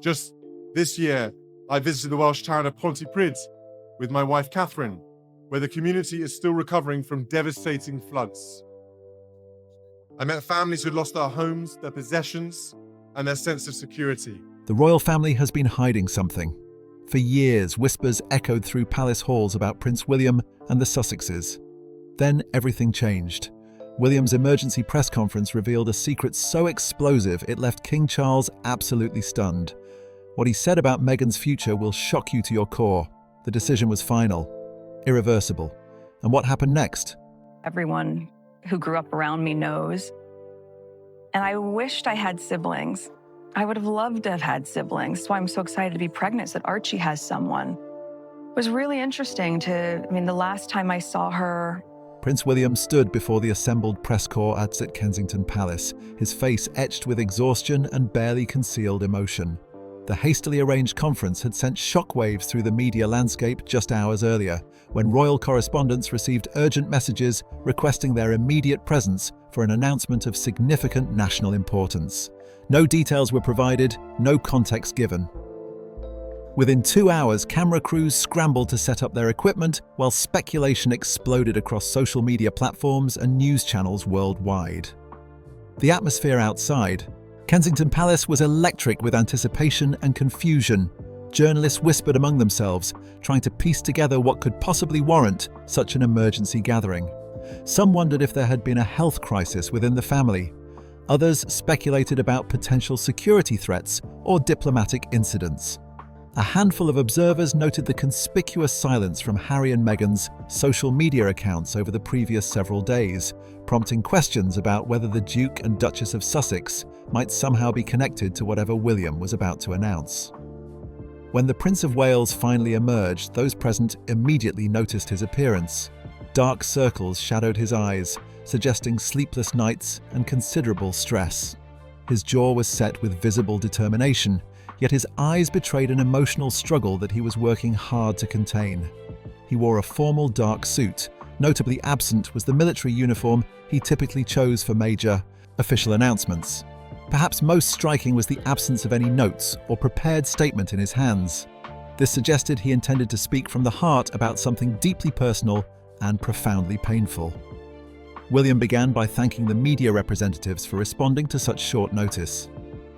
Just this year, I visited the Welsh town of Pontypridd with my wife Catherine, where the community is still recovering from devastating floods. I met families who lost their homes, their possessions, and their sense of security. The royal family has been hiding something. For years, whispers echoed through palace halls about Prince William and the Sussexes. Then everything changed. William's emergency press conference revealed a secret so explosive it left King Charles absolutely stunned. What he said about Meghan's future will shock you to your core. The decision was final, irreversible. And what happened next? Everyone who grew up around me knows. And I wished I had siblings. I would have loved to have had siblings. That's why I'm so excited to be pregnant, so that Archie has someone. It was really interesting the last time I saw her, Prince William stood before the assembled press corps at Kensington Palace, his face etched with exhaustion and barely concealed emotion. The hastily arranged conference had sent shockwaves through the media landscape just hours earlier, when royal correspondents received urgent messages requesting their immediate presence for an announcement of significant national importance. No details were provided, no context given. Within 2 hours, camera crews scrambled to set up their equipment, while speculation exploded across social media platforms and news channels worldwide. The atmosphere outside Kensington Palace was electric with anticipation and confusion. Journalists whispered among themselves, trying to piece together what could possibly warrant such an emergency gathering. Some wondered if there had been a health crisis within the family. Others speculated about potential security threats or diplomatic incidents. A handful of observers noted the conspicuous silence from Harry and Meghan's social media accounts over the previous several days, prompting questions about whether the Duke and Duchess of Sussex might somehow be connected to whatever William was about to announce. When the Prince of Wales finally emerged, those present immediately noticed his appearance. Dark circles shadowed his eyes, suggesting sleepless nights and considerable stress. His jaw was set with visible determination, yet his eyes betrayed an emotional struggle that he was working hard to contain. He wore a formal dark suit. Notably absent was the military uniform he typically chose for major official announcements. Perhaps most striking was the absence of any notes or prepared statement in his hands. This suggested he intended to speak from the heart about something deeply personal and profoundly painful. William began by thanking the media representatives for responding to such short notice.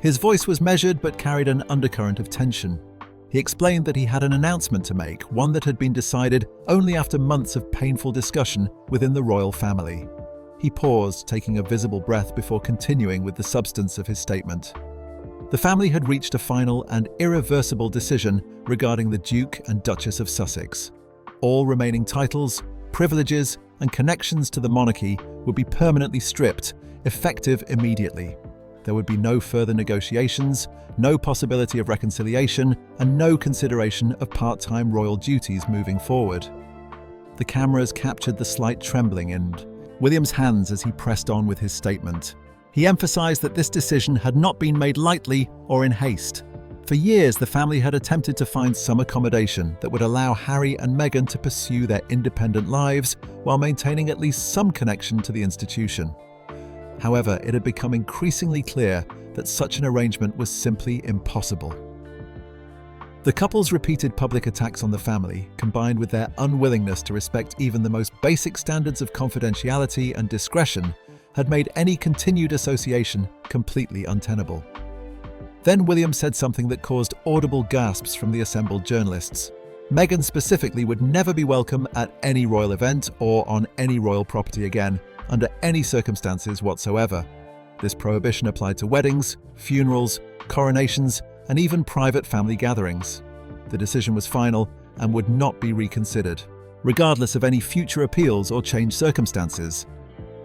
His voice was measured but carried an undercurrent of tension. He explained that he had an announcement to make, one that had been decided only after months of painful discussion within the royal family. He paused, taking a visible breath before continuing with the substance of his statement. The family had reached a final and irreversible decision regarding the Duke and Duchess of Sussex. All remaining titles, privileges, and connections to the monarchy would be permanently stripped, effective immediately. There would be no further negotiations, no possibility of reconciliation, and no consideration of part-time royal duties moving forward. The cameras captured the slight trembling in William's hands as he pressed on with his statement. He emphasized that this decision had not been made lightly or in haste. For years, the family had attempted to find some accommodation that would allow Harry and Meghan to pursue their independent lives while maintaining at least some connection to the institution. However, it had become increasingly clear that such an arrangement was simply impossible. The couple's repeated public attacks on the family, combined with their unwillingness to respect even the most basic standards of confidentiality and discretion, had made any continued association completely untenable. Then William said something that caused audible gasps from the assembled journalists. Meghan specifically would never be welcome at any royal event or on any royal property again, under any circumstances whatsoever. This prohibition applied to weddings, funerals, coronations, and even private family gatherings. The decision was final and would not be reconsidered, regardless of any future appeals or changed circumstances.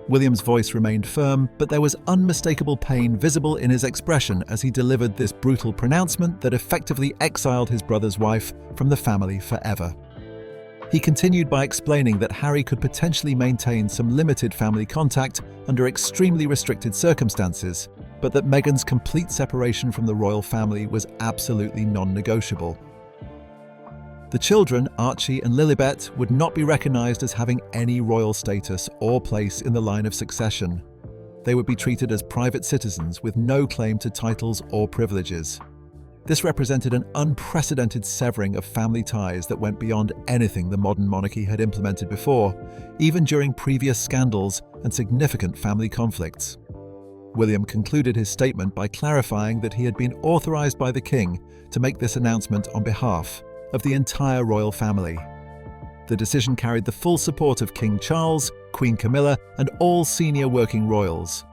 William's voice remained firm, but there was unmistakable pain visible in his expression as he delivered this brutal pronouncement that effectively exiled his brother's wife from the family forever. He continued by explaining that Harry could potentially maintain some limited family contact under extremely restricted circumstances, but that Meghan's complete separation from the royal family was absolutely non-negotiable. The children, Archie and Lilibet, would not be recognised as having any royal status or place in the line of succession. They would be treated as private citizens with no claim to titles or privileges. This represented an unprecedented severing of family ties that went beyond anything the modern monarchy had implemented before, even during previous scandals and significant family conflicts. William concluded his statement by clarifying that he had been authorized by the king to make this announcement on behalf of the entire royal family. The decision carried the full support of King Charles, Queen Camilla, and all senior working royals.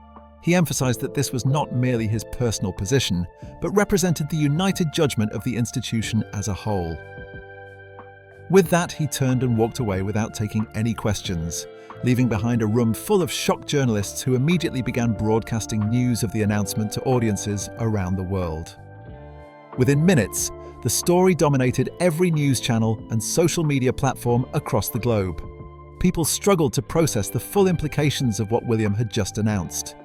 He emphasized that this was not merely his personal position, but represented the united judgment of the institution as a whole. With that, he turned and walked away without taking any questions, leaving behind a room full of shocked journalists who immediately began broadcasting news of the announcement to audiences around the world. Within minutes, the story dominated every news channel and social media platform across the globe. People struggled to process the full implications of what William had just announced.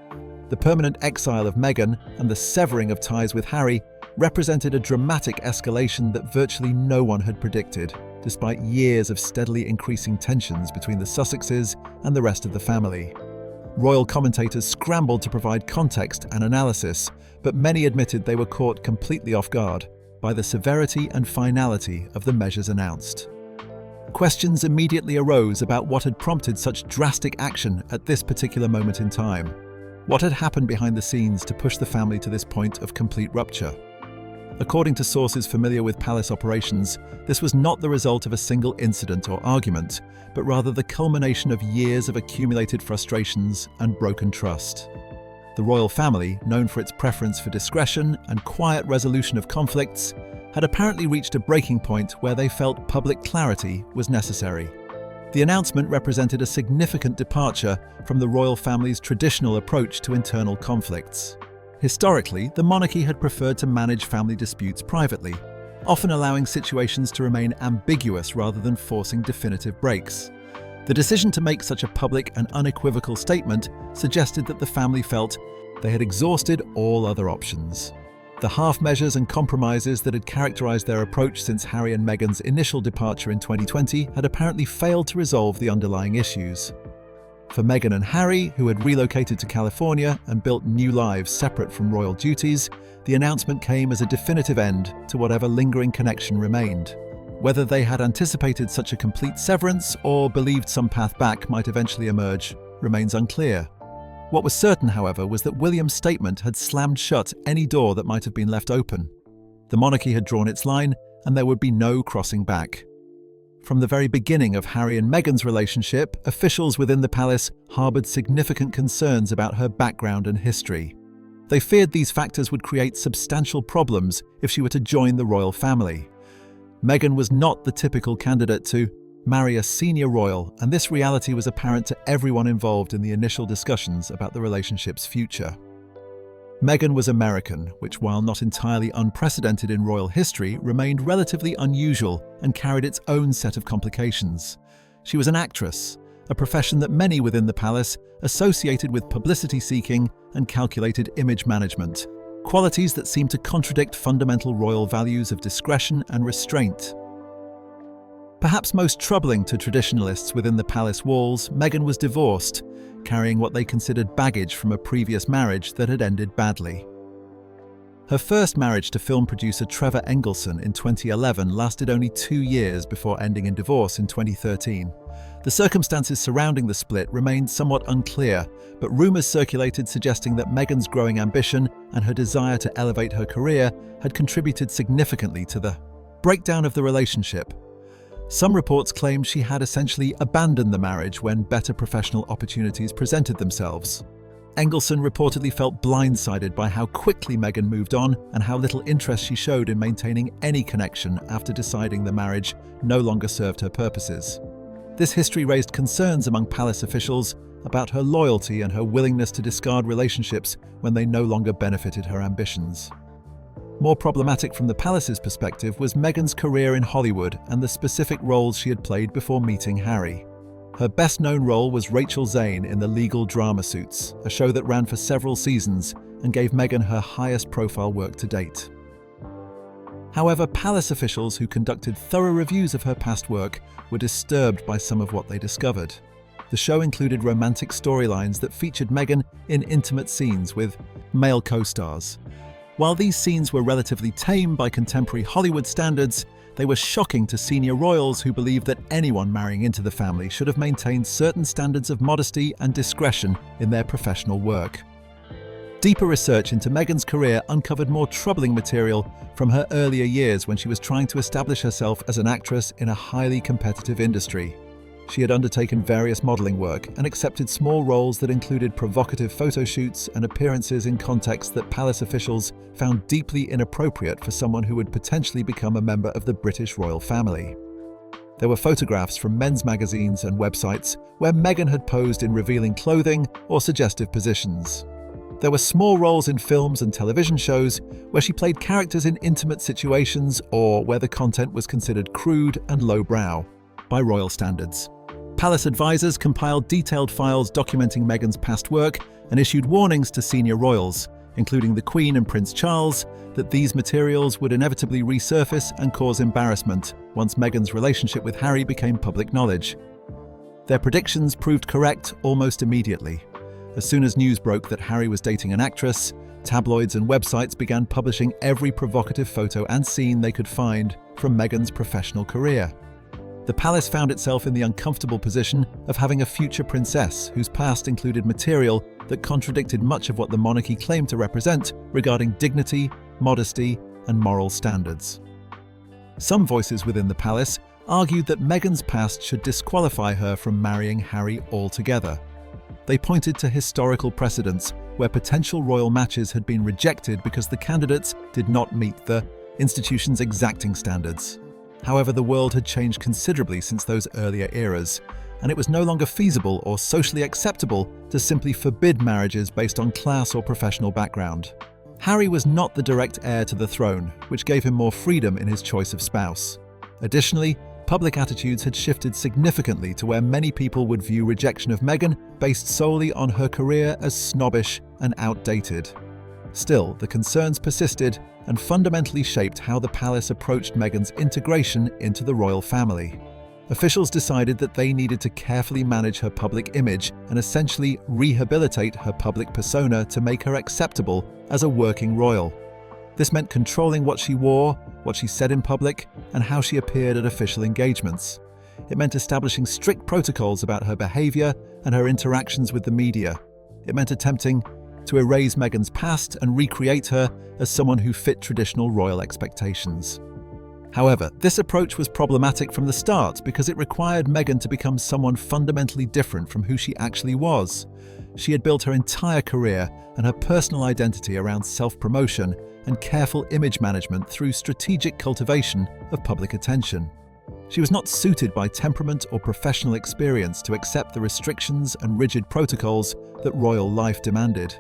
The permanent exile of Meghan and the severing of ties with Harry represented a dramatic escalation that virtually no one had predicted, despite years of steadily increasing tensions between the Sussexes and the rest of the family. Royal commentators scrambled to provide context and analysis, but many admitted they were caught completely off guard by the severity and finality of the measures announced. Questions immediately arose about what had prompted such drastic action at this particular moment in time. What had happened behind the scenes to push the family to this point of complete rupture? According to sources familiar with palace operations, this was not the result of a single incident or argument, but rather the culmination of years of accumulated frustrations and broken trust. The royal family, known for its preference for discretion and quiet resolution of conflicts, had apparently reached a breaking point where they felt public clarity was necessary. The announcement represented a significant departure from the royal family's traditional approach to internal conflicts. Historically, the monarchy had preferred to manage family disputes privately, often allowing situations to remain ambiguous rather than forcing definitive breaks. The decision to make such a public and unequivocal statement suggested that the family felt they had exhausted all other options. The half measures and compromises that had characterized their approach since Harry and Meghan's initial departure in 2020 had apparently failed to resolve the underlying issues. For Meghan and Harry, who had relocated to California and built new lives separate from royal duties, the announcement came as a definitive end to whatever lingering connection remained. Whether they had anticipated such a complete severance or believed some path back might eventually emerge remains unclear. What was certain, however, was that William's statement had slammed shut any door that might have been left open. The monarchy had drawn its line, and there would be no crossing back. From the very beginning of Harry and Meghan's relationship, officials within the palace harbored significant concerns about her background and history. They feared these factors would create substantial problems if she were to join the royal family. Meghan was not the typical candidate to marry a senior royal, and this reality was apparent to everyone involved in the initial discussions about the relationship's future. Meghan was American, which, while not entirely unprecedented in royal history, remained relatively unusual and carried its own set of complications. She was an actress, a profession that many within the palace associated with publicity seeking and calculated image management, qualities that seemed to contradict fundamental royal values of discretion and restraint. Perhaps most troubling to traditionalists within the palace walls, Meghan was divorced, carrying what they considered baggage from a previous marriage that had ended badly. Her first marriage to film producer Trevor Engelson in 2011 lasted only 2 years before ending in divorce in 2013. The circumstances surrounding the split remained somewhat unclear, but rumours circulated suggesting that Meghan's growing ambition and her desire to elevate her career had contributed significantly to the breakdown of the relationship. Some reports claimed she had essentially abandoned the marriage when better professional opportunities presented themselves. Engelson reportedly felt blindsided by how quickly Meghan moved on and how little interest she showed in maintaining any connection after deciding the marriage no longer served her purposes. This history raised concerns among palace officials about her loyalty and her willingness to discard relationships when they no longer benefited her ambitions. More problematic from the palace's perspective was Meghan's career in Hollywood and the specific roles she had played before meeting Harry. Her best-known role was Rachel Zane in the legal drama Suits, a show that ran for several seasons and gave Meghan her highest-profile work to date. However, palace officials who conducted thorough reviews of her past work were disturbed by some of what they discovered. The show included romantic storylines that featured Meghan in intimate scenes with male co-stars. While these scenes were relatively tame by contemporary Hollywood standards, they were shocking to senior royals who believed that anyone marrying into the family should have maintained certain standards of modesty and discretion in their professional work. Deeper research into Meghan's career uncovered more troubling material from her earlier years when she was trying to establish herself as an actress in a highly competitive industry. She had undertaken various modeling work and accepted small roles that included provocative photo shoots and appearances in contexts that palace officials found deeply inappropriate for someone who would potentially become a member of the British royal family. There were photographs from men's magazines and websites where Meghan had posed in revealing clothing or suggestive positions. There were small roles in films and television shows where she played characters in intimate situations or where the content was considered crude and lowbrow by royal standards. Palace advisors compiled detailed files documenting Meghan's past work and issued warnings to senior royals, including the Queen and Prince Charles, that these materials would inevitably resurface and cause embarrassment once Meghan's relationship with Harry became public knowledge. Their predictions proved correct almost immediately. As soon as news broke that Harry was dating an actress, tabloids and websites began publishing every provocative photo and scene they could find from Meghan's professional career. The palace found itself in the uncomfortable position of having a future princess whose past included material that contradicted much of what the monarchy claimed to represent regarding dignity, modesty, and moral standards. Some voices within the palace argued that Meghan's past should disqualify her from marrying Harry altogether. They pointed to historical precedents where potential royal matches had been rejected because the candidates did not meet the institution's exacting standards. However, the world had changed considerably since those earlier eras, and it was no longer feasible or socially acceptable to simply forbid marriages based on class or professional background. Harry was not the direct heir to the throne, which gave him more freedom in his choice of spouse. Additionally, public attitudes had shifted significantly to where many people would view rejection of Meghan based solely on her career as snobbish and outdated. Still, the concerns persisted and fundamentally shaped how the palace approached Meghan's integration into the royal family. Officials decided that they needed to carefully manage her public image and essentially rehabilitate her public persona to make her acceptable as a working royal. This meant controlling what she wore, what she said in public, and how she appeared at official engagements. It meant establishing strict protocols about her behavior and her interactions with the media. It meant attempting to erase Meghan's past and recreate her as someone who fit traditional royal expectations. However, this approach was problematic from the start because it required Meghan to become someone fundamentally different from who she actually was. She had built her entire career and her personal identity around self-promotion and careful image management through strategic cultivation of public attention. She was not suited by temperament or professional experience to accept the restrictions and rigid protocols that royal life demanded.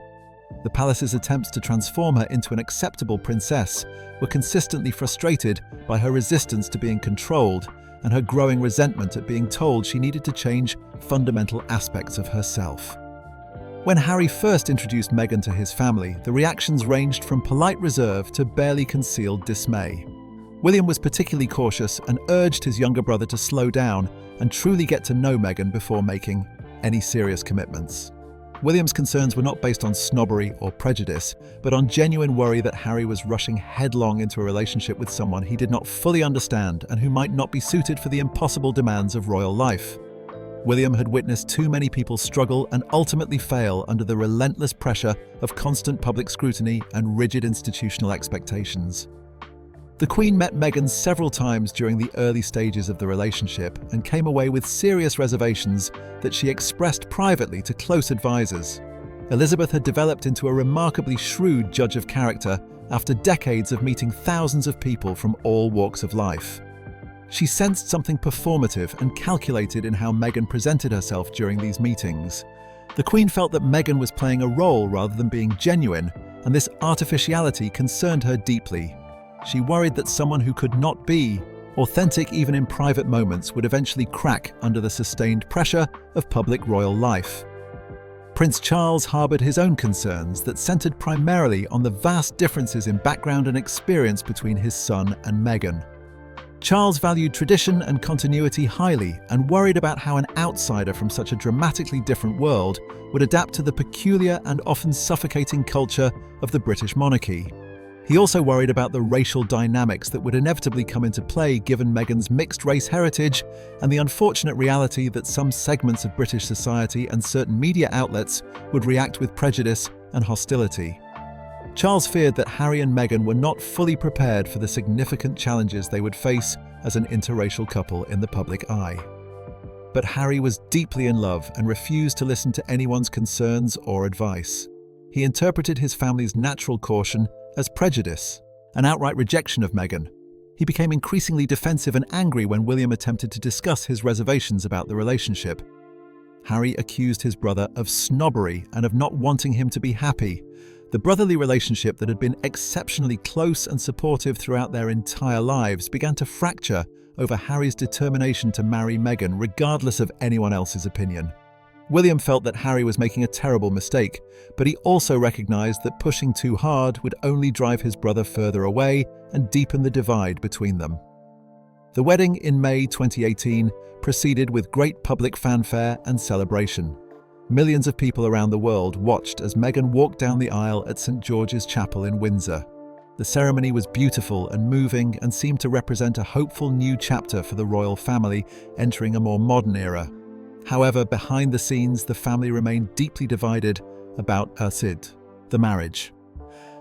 The palace's attempts to transform her into an acceptable princess were consistently frustrated by her resistance to being controlled and her growing resentment at being told she needed to change fundamental aspects of herself. When Harry first introduced Meghan to his family, the reactions ranged from polite reserve to barely concealed dismay. William was particularly cautious and urged his younger brother to slow down and truly get to know Meghan before making any serious commitments. William's concerns were not based on snobbery or prejudice, but on genuine worry that Harry was rushing headlong into a relationship with someone he did not fully understand and who might not be suited for the impossible demands of royal life. William had witnessed too many people struggle and ultimately fail under the relentless pressure of constant public scrutiny and rigid institutional expectations. The Queen met Meghan several times during the early stages of the relationship and came away with serious reservations that she expressed privately to close advisors. Elizabeth had developed into a remarkably shrewd judge of character after decades of meeting thousands of people from all walks of life. She sensed something performative and calculated in how Meghan presented herself during these meetings. The Queen felt that Meghan was playing a role rather than being genuine, and this artificiality concerned her deeply. She worried that someone who could not be authentic even in private moments would eventually crack under the sustained pressure of public royal life. Prince Charles harbored his own concerns that centered primarily on the vast differences in background and experience between his son and Meghan. Charles valued tradition and continuity highly and worried about how an outsider from such a dramatically different world would adapt to the peculiar and often suffocating culture of the British monarchy. He also worried about the racial dynamics that would inevitably come into play given Meghan's mixed-race heritage and the unfortunate reality that some segments of British society and certain media outlets would react with prejudice and hostility. Charles feared that Harry and Meghan were not fully prepared for the significant challenges they would face as an interracial couple in the public eye. But Harry was deeply in love and refused to listen to anyone's concerns or advice. He interpreted his family's natural caution as prejudice, an outright rejection of Meghan. He became increasingly defensive and angry when William attempted to discuss his reservations about the relationship. Harry accused his brother of snobbery and of not wanting him to be happy. The brotherly relationship that had been exceptionally close and supportive throughout their entire lives began to fracture over Harry's determination to marry Meghan regardless of anyone else's opinion. William felt that Harry was making a terrible mistake, but he also recognized that pushing too hard would only drive his brother further away and deepen the divide between them. The wedding in May 2018 proceeded with great public fanfare and celebration. Millions of people around the world watched as Meghan walked down the aisle at St. George's Chapel in Windsor. The ceremony was beautiful and moving and seemed to represent a hopeful new chapter for the royal family entering a more modern era. However, behind the scenes, the family remained deeply divided about the marriage.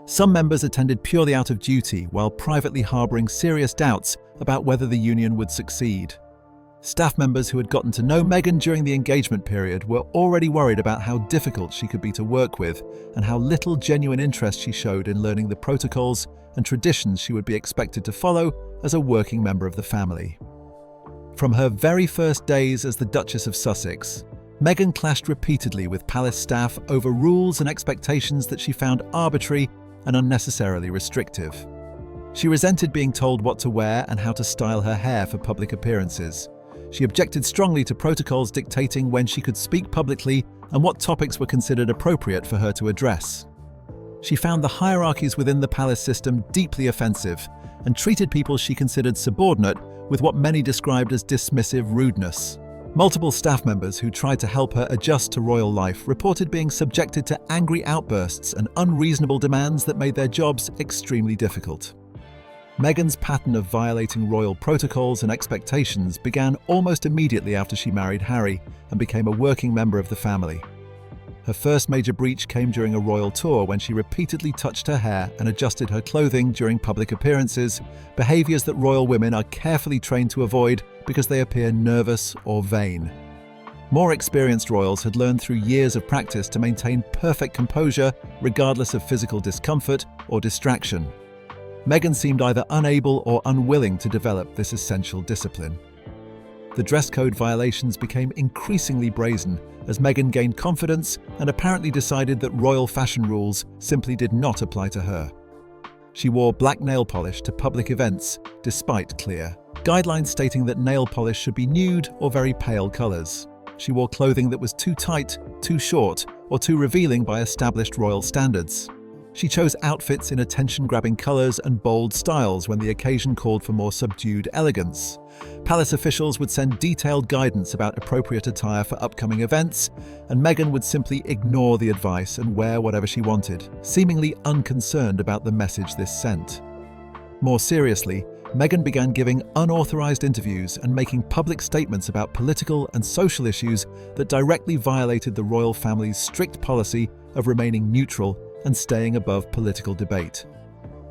Some members attended purely out of duty, while privately harboring serious doubts about whether the union would succeed. Staff members who had gotten to know Meghan during the engagement period were already worried about how difficult she could be to work with and how little genuine interest she showed in learning the protocols and traditions she would be expected to follow as a working member of the family. From her very first days as the Duchess of Sussex, Meghan clashed repeatedly with palace staff over rules and expectations that she found arbitrary and unnecessarily restrictive. She resented being told what to wear and how to style her hair for public appearances. She objected strongly to protocols dictating when she could speak publicly and what topics were considered appropriate for her to address. She found the hierarchies within the palace system deeply offensive and treated people she considered subordinate with what many described as dismissive rudeness. Multiple staff members who tried to help her adjust to royal life reported being subjected to angry outbursts and unreasonable demands that made their jobs extremely difficult. Meghan's pattern of violating royal protocols and expectations began almost immediately after she married Harry and became a working member of the family. Her first major breach came during a royal tour when she repeatedly touched her hair and adjusted her clothing during public appearances, behaviours that royal women are carefully trained to avoid because they appear nervous or vain. More experienced royals had learned through years of practice to maintain perfect composure regardless of physical discomfort or distraction. Meghan seemed either unable or unwilling to develop this essential discipline. The dress code violations became increasingly brazen as Meghan gained confidence and apparently decided that royal fashion rules simply did not apply to her. She wore black nail polish to public events despite clear guidelines stating that nail polish should be nude or very pale colours. She wore clothing that was too tight, too short, or too revealing by established royal standards. She chose outfits in attention-grabbing colours and bold styles when the occasion called for more subdued elegance. Palace officials would send detailed guidance about appropriate attire for upcoming events, and Meghan would simply ignore the advice and wear whatever she wanted, seemingly unconcerned about the message this sent. More seriously, Meghan began giving unauthorized interviews and making public statements about political and social issues that directly violated the royal family's strict policy of remaining neutral and staying above political debate.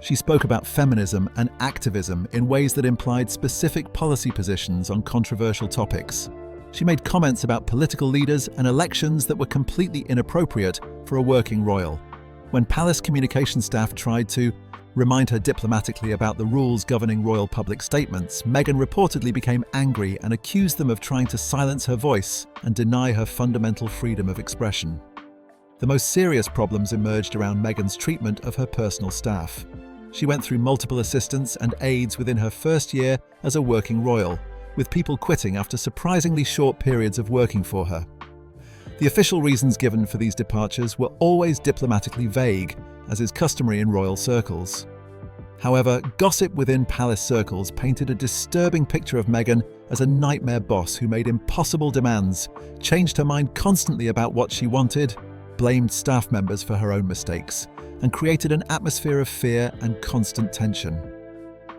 She spoke about feminism and activism in ways that implied specific policy positions on controversial topics. She made comments about political leaders and elections that were completely inappropriate for a working royal. When palace communication staff tried to remind her diplomatically about the rules governing royal public statements, Meghan reportedly became angry and accused them of trying to silence her voice and deny her fundamental freedom of expression. The most serious problems emerged around Meghan's treatment of her personal staff. She went through multiple assistants and aides within her first year as a working royal, with people quitting after surprisingly short periods of working for her. The official reasons given for these departures were always diplomatically vague, as is customary in royal circles. However, gossip within palace circles painted a disturbing picture of Meghan as a nightmare boss who made impossible demands, changed her mind constantly about what she wanted, blamed staff members for her own mistakes, and created an atmosphere of fear and constant tension.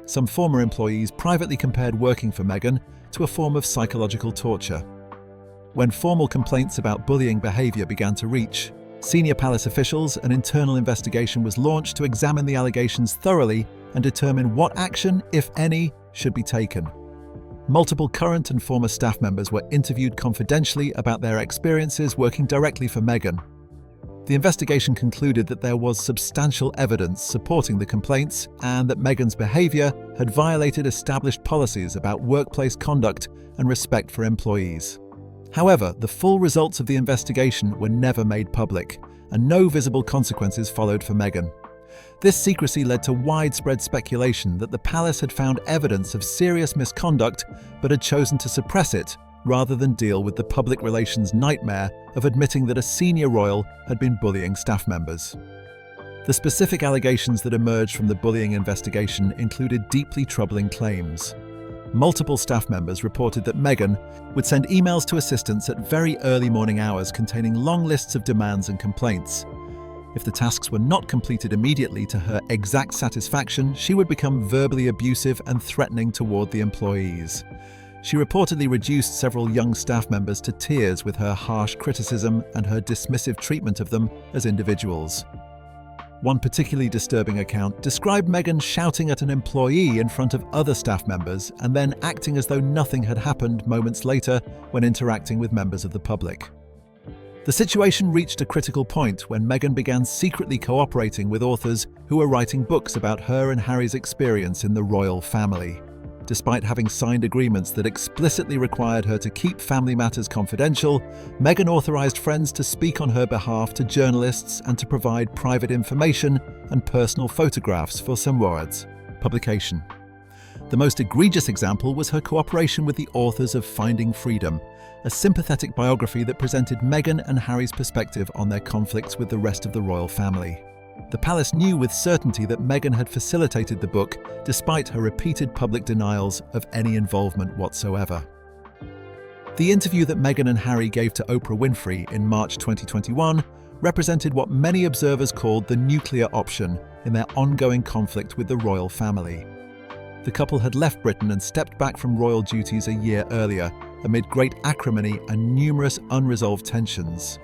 Some former employees privately compared working for Meghan to a form of psychological torture. When formal complaints about bullying behavior began to reach senior palace officials, an internal investigation was launched to examine the allegations thoroughly and determine what action, if any, should be taken. Multiple current and former staff members were interviewed confidentially about their experiences working directly for Meghan. The investigation concluded that there was substantial evidence supporting the complaints and that Meghan's behavior had violated established policies about workplace conduct and respect for employees. However, the full results of the investigation were never made public, and no visible consequences followed for Meghan. This secrecy led to widespread speculation that the palace had found evidence of serious misconduct but had chosen to suppress it rather than deal with the public relations nightmare of admitting that a senior royal had been bullying staff members. The specific allegations that emerged from the bullying investigation included deeply troubling claims. Multiple staff members reported that Meghan would send emails to assistants at very early morning hours containing long lists of demands and complaints. If the tasks were not completed immediately to her exact satisfaction, she would become verbally abusive and threatening toward the employees. She reportedly reduced several young staff members to tears with her harsh criticism and her dismissive treatment of them as individuals. One particularly disturbing account described Meghan shouting at an employee in front of other staff members and then acting as though nothing had happened moments later when interacting with members of the public. The situation reached a critical point when Meghan began secretly cooperating with authors who were writing books about her and Harry's experience in the royal family. Despite having signed agreements that explicitly required her to keep family matters confidential, Meghan authorized friends to speak on her behalf to journalists and to provide private information and personal photographs for Memoir's publication. The most egregious example was her cooperation with the authors of Finding Freedom, a sympathetic biography that presented Meghan and Harry's perspective on their conflicts with the rest of the royal family. The palace knew with certainty that Meghan had facilitated the book despite her repeated public denials of any involvement whatsoever. The interview that Meghan and Harry gave to Oprah Winfrey in March 2021 represented what many observers called the nuclear option in their ongoing conflict with the royal family. The couple had left Britain and stepped back from royal duties a year earlier, amid great acrimony and numerous unresolved tensions.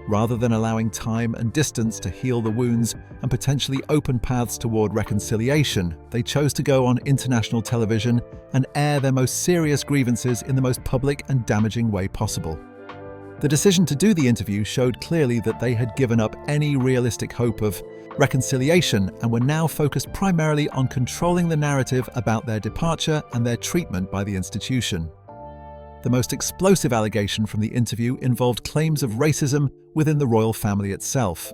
Rather than allowing time and distance to heal the wounds and potentially open paths toward reconciliation, they chose to go on international television and air their most serious grievances in the most public and damaging way possible. The decision to do the interview showed clearly that they had given up any realistic hope of reconciliation and were now focused primarily on controlling the narrative about their departure and their treatment by the institution. The most explosive allegation from the interview involved claims of racism within the royal family itself.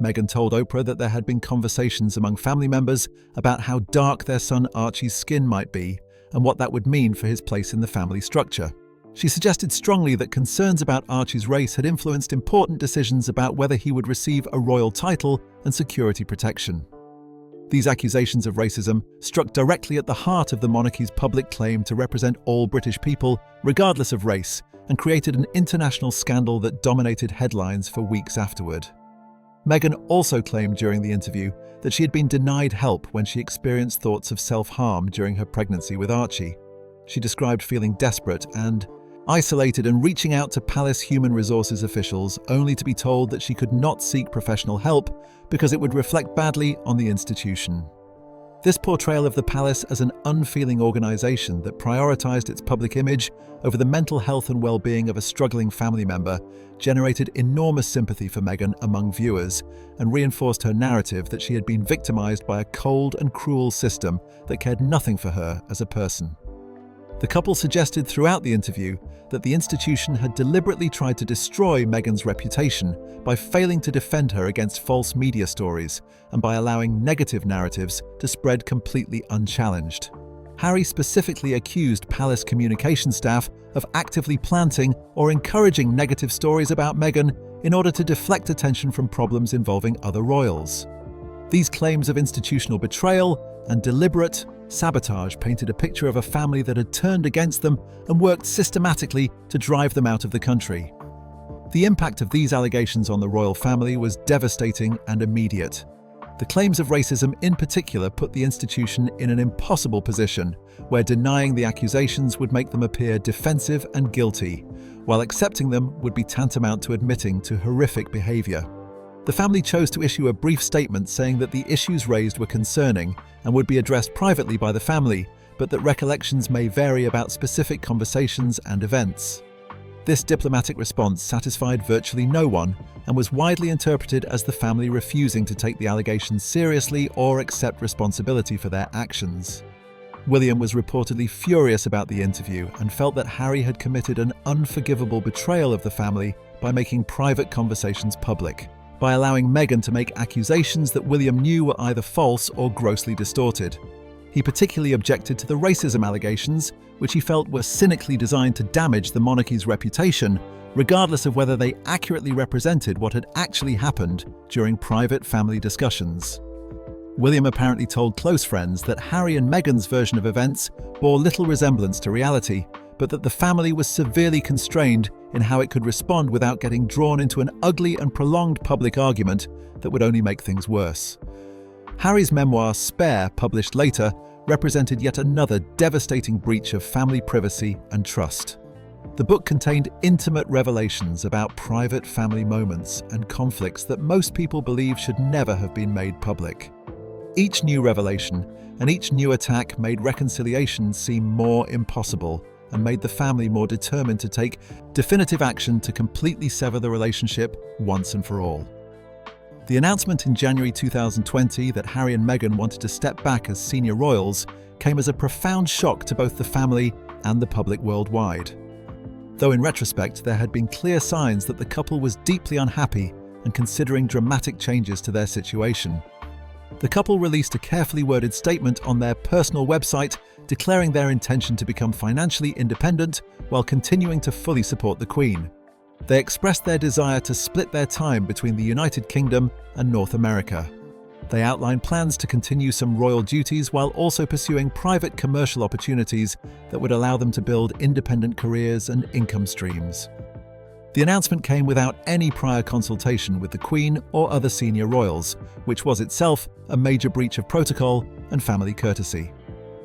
Meghan told Oprah that there had been conversations among family members about how dark their son Archie's skin might be and what that would mean for his place in the family structure. She suggested strongly that concerns about Archie's race had influenced important decisions about whether he would receive a royal title and security protection. These accusations of racism struck directly at the heart of the monarchy's public claim to represent all British people, regardless of race, and created an international scandal that dominated headlines for weeks afterward. Meghan also claimed during the interview that she had been denied help when she experienced thoughts of self-harm during her pregnancy with Archie. She described feeling desperate and isolated and reaching out to palace human resources officials only to be told that she could not seek professional help because it would reflect badly on the institution. This portrayal of the palace as an unfeeling organization that prioritized its public image over the mental health and well-being of a struggling family member generated enormous sympathy for Meghan among viewers and reinforced her narrative that she had been victimized by a cold and cruel system that cared nothing for her as a person. The couple suggested throughout the interview that the institution had deliberately tried to destroy Meghan's reputation by failing to defend her against false media stories and by allowing negative narratives to spread completely unchallenged. Harry specifically accused palace communication staff of actively planting or encouraging negative stories about Meghan in order to deflect attention from problems involving other royals. These claims of institutional betrayal and deliberate sabotage painted a picture of a family that had turned against them and worked systematically to drive them out of the country. The impact of these allegations on the royal family was devastating and immediate. The claims of racism in particular put the institution in an impossible position, where denying the accusations would make them appear defensive and guilty, while accepting them would be tantamount to admitting to horrific behavior. The family chose to issue a brief statement saying that the issues raised were concerning and would be addressed privately by the family, but that recollections may vary about specific conversations and events. This diplomatic response satisfied virtually no one and was widely interpreted as the family refusing to take the allegations seriously or accept responsibility for their actions. William was reportedly furious about the interview and felt that Harry had committed an unforgivable betrayal of the family by making private conversations public, by allowing Meghan to make accusations that William knew were either false or grossly distorted. He particularly objected to the racism allegations, which he felt were cynically designed to damage the monarchy's reputation, regardless of whether they accurately represented what had actually happened during private family discussions. William apparently told close friends that Harry and Meghan's version of events bore little resemblance to reality, but that the family was severely constrained in how it could respond without getting drawn into an ugly and prolonged public argument that would only make things worse. Harry's memoir, Spare, published later, represented yet another devastating breach of family privacy and trust. The book contained intimate revelations about private family moments and conflicts that most people believe should never have been made public. Each new revelation and each new attack made reconciliation seem more impossible and made the family more determined to take definitive action to completely sever the relationship once and for all. The announcement in January 2020 that Harry and Meghan wanted to step back as senior royals came as a profound shock to both the family and the public worldwide. Though in retrospect there had been clear signs that the couple was deeply unhappy and considering dramatic changes to their situation. The couple released a carefully worded statement on their personal website declaring their intention to become financially independent while continuing to fully support the Queen. They expressed their desire to split their time between the United Kingdom and North America. They outlined plans to continue some royal duties while also pursuing private commercial opportunities that would allow them to build independent careers and income streams. The announcement came without any prior consultation with the Queen or other senior royals, which was itself a major breach of protocol and family courtesy.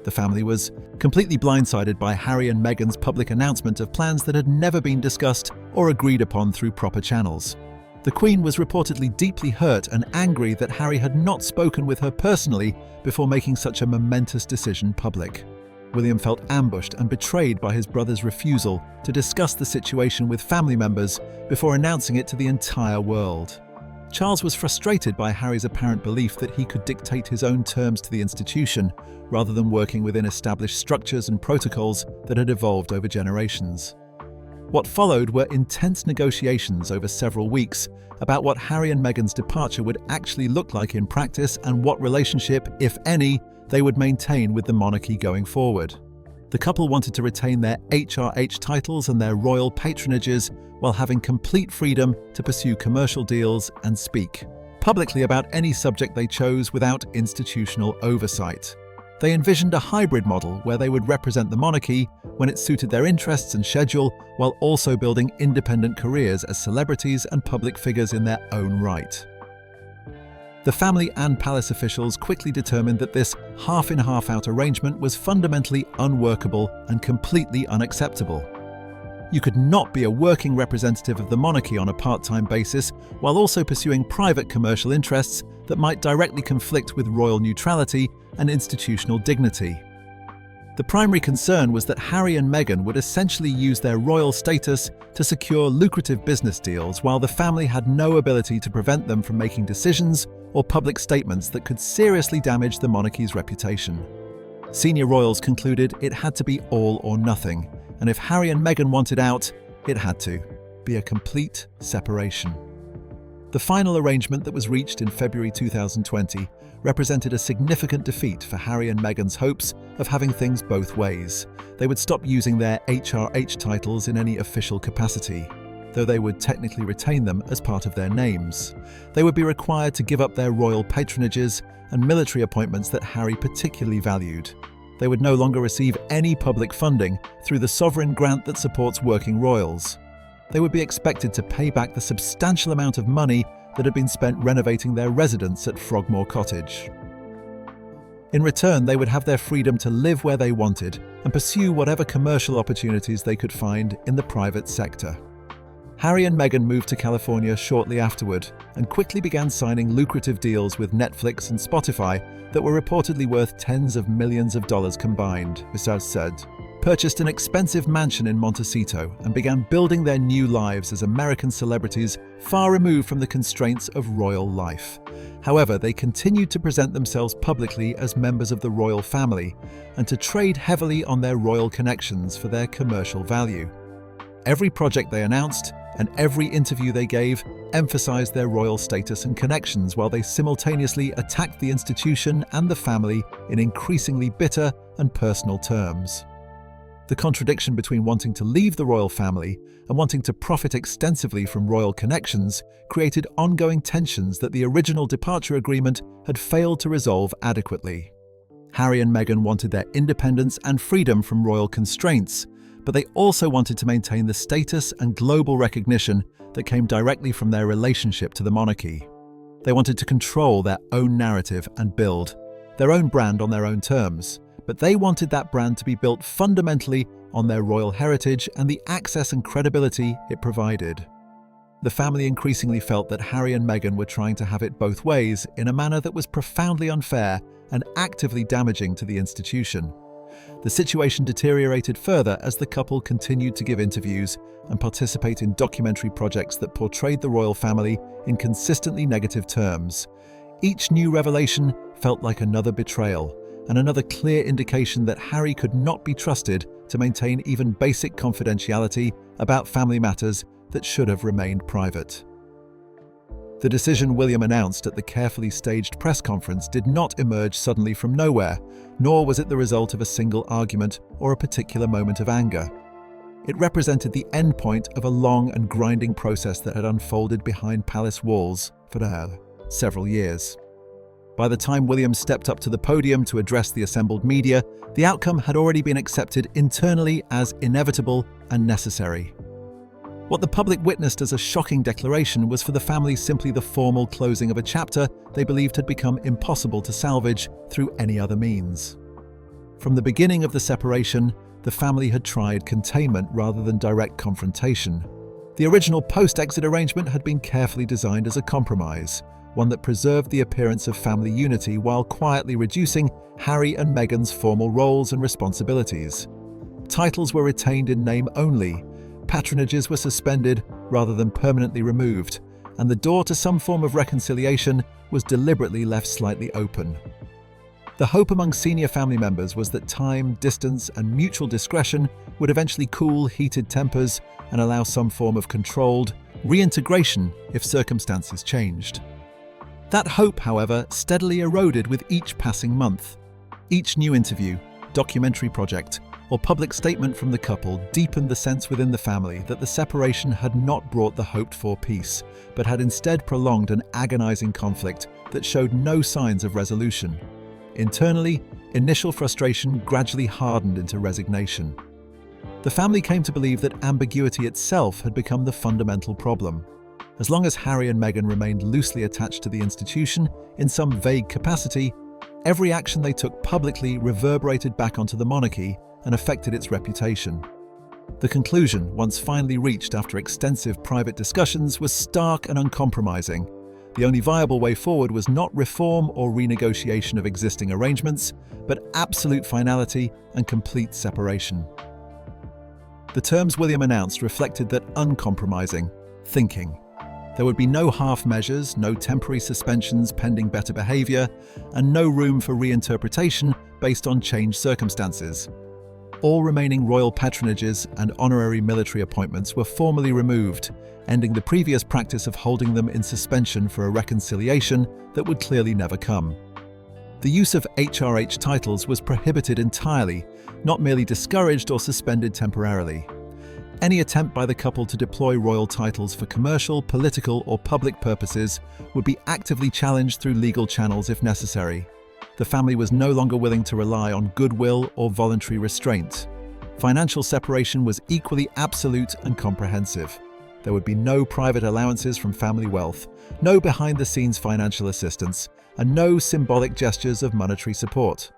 The family was completely blindsided by Harry and Meghan's public announcement of plans that had never been discussed or agreed upon through proper channels. The Queen was reportedly deeply hurt and angry that Harry had not spoken with her personally before making such a momentous decision public. William felt ambushed and betrayed by his brother's refusal to discuss the situation with family members before announcing it to the entire world. Charles was frustrated by Harry's apparent belief that he could dictate his own terms to the institution, rather than working within established structures and protocols that had evolved over generations. What followed were intense negotiations over several weeks about what Harry and Meghan's departure would actually look like in practice and what relationship, if any, they would maintain with the monarchy going forward. The couple wanted to retain their HRH titles and their royal patronages while having complete freedom to pursue commercial deals and speak publicly about any subject they chose without institutional oversight. They envisioned a hybrid model where they would represent the monarchy when it suited their interests and schedule, while also building independent careers as celebrities and public figures in their own right. The family and palace officials quickly determined that this half-in, half-out arrangement was fundamentally unworkable and completely unacceptable. You could not be a working representative of the monarchy on a part-time basis while also pursuing private commercial interests that might directly conflict with royal neutrality and institutional dignity. The primary concern was that Harry and Meghan would essentially use their royal status to secure lucrative business deals, while the family had no ability to prevent them from making decisions or public statements that could seriously damage the monarchy's reputation. Senior royals concluded it had to be all or nothing, and if Harry and Meghan wanted out, it had to be a complete separation. The final arrangement that was reached in February 2020 represented a significant defeat for Harry and Meghan's hopes of having things both ways. They would stop using their HRH titles in any official capacity, though they would technically retain them as part of their names. They would be required to give up their royal patronages and military appointments that Harry particularly valued. They would no longer receive any public funding through the sovereign grant that supports working royals. They would be expected to pay back the substantial amount of money that had been spent renovating their residence at Frogmore Cottage. In return, they would have their freedom to live where they wanted and pursue whatever commercial opportunities they could find in the private sector. Harry and Meghan moved to California shortly afterward and quickly began signing lucrative deals with Netflix and Spotify that were reportedly worth tens of millions of dollars combined, Mrs. said, purchased an expensive mansion in Montecito and began building their new lives as American celebrities far removed from the constraints of royal life. However, they continued to present themselves publicly as members of the royal family and to trade heavily on their royal connections for their commercial value. Every project they announced and every interview they gave emphasized their royal status and connections while they simultaneously attacked the institution and the family in increasingly bitter and personal terms. The contradiction between wanting to leave the royal family and wanting to profit extensively from royal connections created ongoing tensions that the original departure agreement had failed to resolve adequately. Harry and Meghan wanted their independence and freedom from royal constraints, but they also wanted to maintain the status and global recognition that came directly from their relationship to the monarchy. They wanted to control their own narrative and build their own brand on their own terms, but they wanted that brand to be built fundamentally on their royal heritage and the access and credibility it provided. The family increasingly felt that Harry and Meghan were trying to have it both ways in a manner that was profoundly unfair and actively damaging to the institution. The situation deteriorated further as the couple continued to give interviews and participate in documentary projects that portrayed the royal family in consistently negative terms. Each new revelation felt like another betrayal and another clear indication that Harry could not be trusted to maintain even basic confidentiality about family matters that should have remained private. The decision William announced at the carefully staged press conference did not emerge suddenly from nowhere, nor was it the result of a single argument or a particular moment of anger. It represented the endpoint of a long and grinding process that had unfolded behind palace walls for several years. By the time William stepped up to the podium to address the assembled media, the outcome had already been accepted internally as inevitable and necessary. What the public witnessed as a shocking declaration was for the family simply the formal closing of a chapter they believed had become impossible to salvage through any other means. From the beginning of the separation, the family had tried containment rather than direct confrontation. The original post-exit arrangement had been carefully designed as a compromise, one that preserved the appearance of family unity while quietly reducing Harry and Meghan's formal roles and responsibilities. Titles were retained in name only, patronages were suspended rather than permanently removed, and the door to some form of reconciliation was deliberately left slightly open. The hope among senior family members was that time, distance, and mutual discretion would eventually cool heated tempers and allow some form of controlled reintegration if circumstances changed. That hope, however, steadily eroded with each passing month. Each new interview, documentary project, or public statement from the couple deepened the sense within the family that the separation had not brought the hoped-for peace, but had instead prolonged an agonizing conflict that showed no signs of resolution. Internally, initial frustration gradually hardened into resignation. The family came to believe that ambiguity itself had become the fundamental problem. As long as Harry and Meghan remained loosely attached to the institution in some vague capacity, every action they took publicly reverberated back onto the monarchy and affected its reputation. The conclusion, once finally reached after extensive private discussions, was stark and uncompromising. The only viable way forward was not reform or renegotiation of existing arrangements, but absolute finality and complete separation. The terms William announced reflected that uncompromising thinking. There would be no half measures, no temporary suspensions pending better behaviour, and no room for reinterpretation based on changed circumstances. All remaining royal patronages and honorary military appointments were formally removed, ending the previous practice of holding them in suspension for a reconciliation that would clearly never come. The use of HRH titles was prohibited entirely, not merely discouraged or suspended temporarily. Any attempt by the couple to deploy royal titles for commercial, political, or public purposes would be actively challenged through legal channels if necessary. The family was no longer willing to rely on goodwill or voluntary restraint. Financial separation was equally absolute and comprehensive. There would be no private allowances from family wealth, no behind-the-scenes financial assistance, and no symbolic gestures of monetary support.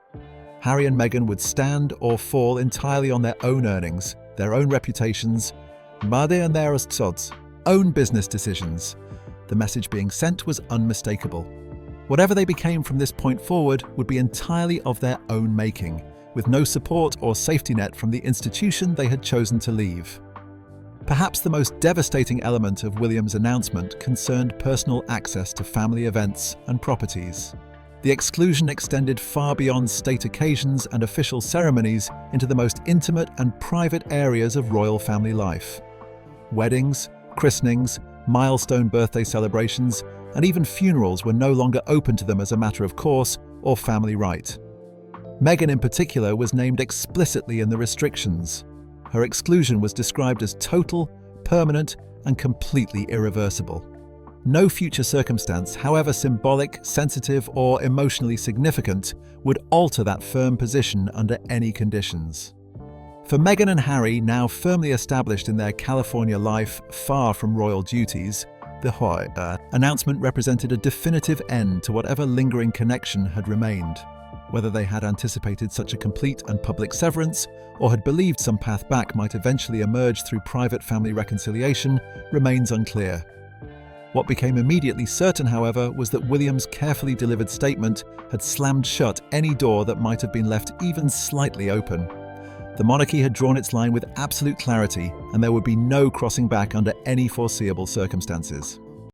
Harry and Meghan would stand or fall entirely on their own earnings, their own reputations, and their own business decisions. The message being sent was unmistakable. Whatever they became from this point forward would be entirely of their own making, with no support or safety net from the institution they had chosen to leave. Perhaps the most devastating element of William's announcement concerned personal access to family events and properties. The exclusion extended far beyond state occasions and official ceremonies into the most intimate and private areas of royal family life. Weddings, christenings, milestone birthday celebrations, and even funerals were no longer open to them as a matter of course or family right. Meghan in particular was named explicitly in the restrictions. Her exclusion was described as total, permanent, and completely irreversible. No future circumstance, however symbolic, sensitive, or emotionally significant, would alter that firm position under any conditions. For Meghan and Harry, now firmly established in their California life far from royal duties, the announcement represented a definitive end to whatever lingering connection had remained. Whether they had anticipated such a complete and public severance, or had believed some path back might eventually emerge through private family reconciliation, remains unclear. What became immediately certain, however, was that William's carefully delivered statement had slammed shut any door that might have been left even slightly open. The monarchy had drawn its line with absolute clarity, and there would be no crossing back under any foreseeable circumstances.